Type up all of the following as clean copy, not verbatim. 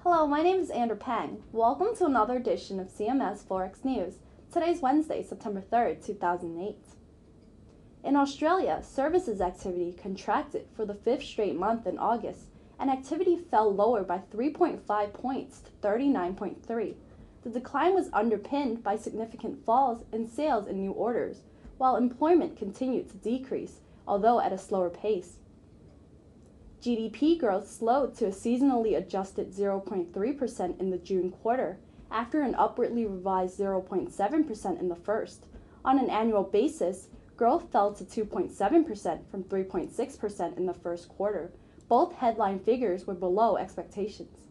Hello, my name is Andrew Peng. Welcome to another edition of CMS Forex News. Today's Wednesday, September 3rd, 2008. In Australia, services activity contracted for the fifth straight month in August, and activity fell lower by 3.5 points to 39.3. The decline was underpinned by significant falls in sales and new orders, while employment continued to decrease, although at a slower pace. GDP growth slowed to a seasonally adjusted 0.3% in the June quarter, after an upwardly revised 0.7% in the first. On an annual basis, growth fell to 2.7% from 3.6% in the first quarter. Both headline figures were below expectations.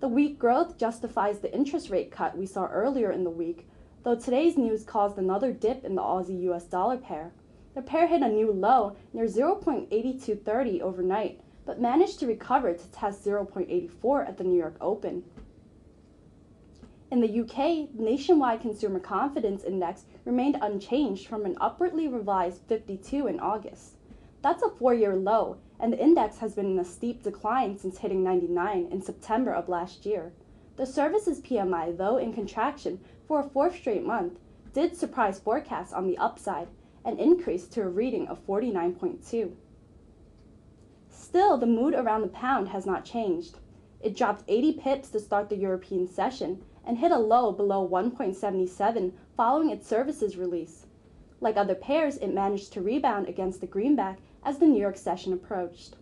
The weak growth justifies the interest rate cut we saw earlier in the week, though today's news caused another dip in the Aussie-US dollar pair. The pair hit a new low near 0.8230 overnight, but managed to recover to test 0.84 at the New York Open. In the UK, the nationwide consumer confidence index remained unchanged from an upwardly revised 52 in August. That's a 4-year low, and the index has been in a steep decline since hitting 99 in September of last year. The services PMI, though in contraction for a fourth straight month, did surprise forecasts on the upside, and increased to a reading of 49.2. Still, the mood around the pound has not changed. It dropped 80 pips to start the European session and hit a low below 1.77 following its services release. Like other pairs, it managed to rebound against the Greenback as the New York session approached.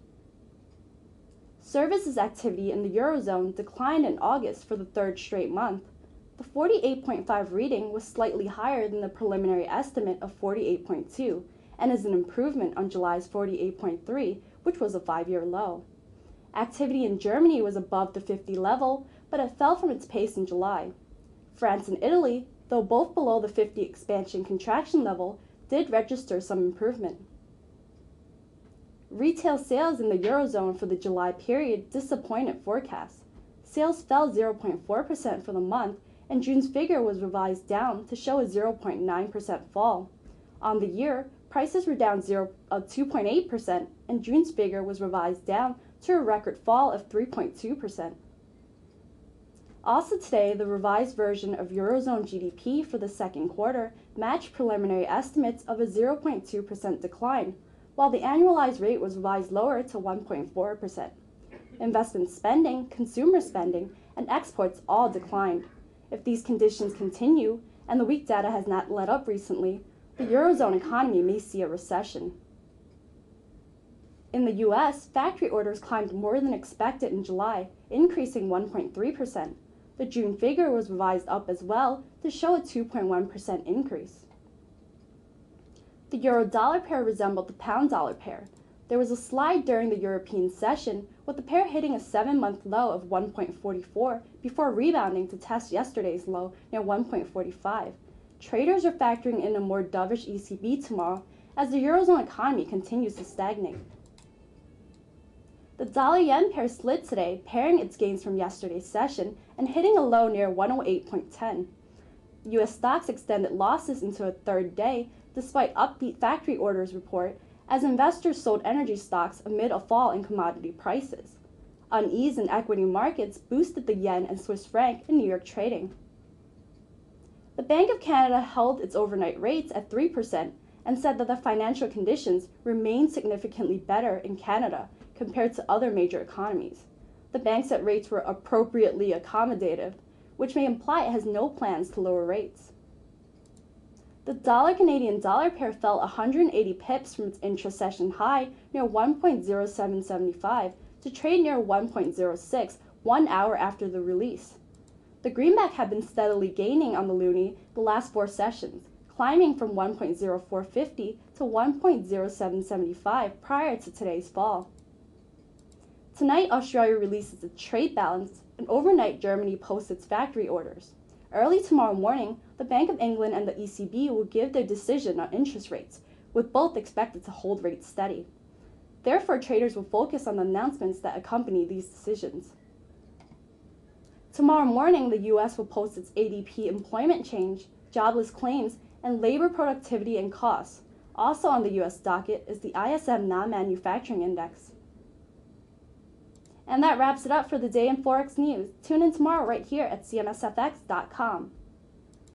Services activity in the Eurozone declined in August for the third straight month. The 48.5 reading was slightly higher than the preliminary estimate of 48.2 and is an improvement on July's 48.3, which was a 5-year low. Activity in Germany was above the 50 level, but it fell from its pace in July. France and Italy, though both below the 50 expansion-contraction level, did register some improvement. Retail sales in the Eurozone for the July period disappointed forecasts. Sales fell 0.4% for the month, and June's figure was revised down to show a 0.9% fall. On the year, prices were down 2.8%, and June's figure was revised down to a record fall of 3.2%. Also today, the revised version of Eurozone GDP for the second quarter matched preliminary estimates of a 0.2% decline, while the annualized rate was revised lower to 1.4%. Investment spending, consumer spending, and exports all declined. If these conditions continue, and the weak data has not let up recently, the Eurozone economy may see a recession. In the U.S., factory orders climbed more than expected in July, increasing 1.3%. The June figure was revised up as well to show a 2.1% increase. The euro-dollar pair resembled the pound-dollar pair. There was a slide during the European session, with the pair hitting a 7-month low of 1.44 before rebounding to test yesterday's low near 1.45. Traders are factoring in a more dovish ECB tomorrow as the Eurozone economy continues to stagnate. The dollar-yen pair slid today, pairing its gains from yesterday's session and hitting a low near 108.10. U.S. stocks extended losses into a third day despite upbeat factory orders report, as investors sold energy stocks amid a fall in commodity prices. Unease in equity markets boosted the yen and Swiss franc in New York trading. The Bank of Canada held its overnight rates at 3% and said that the financial conditions remain significantly better in Canada compared to other major economies. The bank said rates were appropriately accommodative, which may imply it has no plans to lower rates. The dollar-Canadian dollar pair fell 180 pips from its intra-session high near 1.0775 to trade near 1.06 1 hour after the release. The Greenback had been steadily gaining on the Loonie the last 4 sessions, climbing from 1.0450 to 1.0775 prior to today's fall. Tonight, Australia releases its trade balance, and overnight Germany posts its factory orders. Early tomorrow morning, the Bank of England and the ECB will give their decision on interest rates, with both expected to hold rates steady. Therefore, traders will focus on the announcements that accompany these decisions. Tomorrow morning, the U.S. will post its ADP employment change, jobless claims, and labor productivity and costs. Also on the U.S. docket is the ISM non-manufacturing index. And that wraps it up for the day in Forex news. Tune in tomorrow right here at cmsfx.com.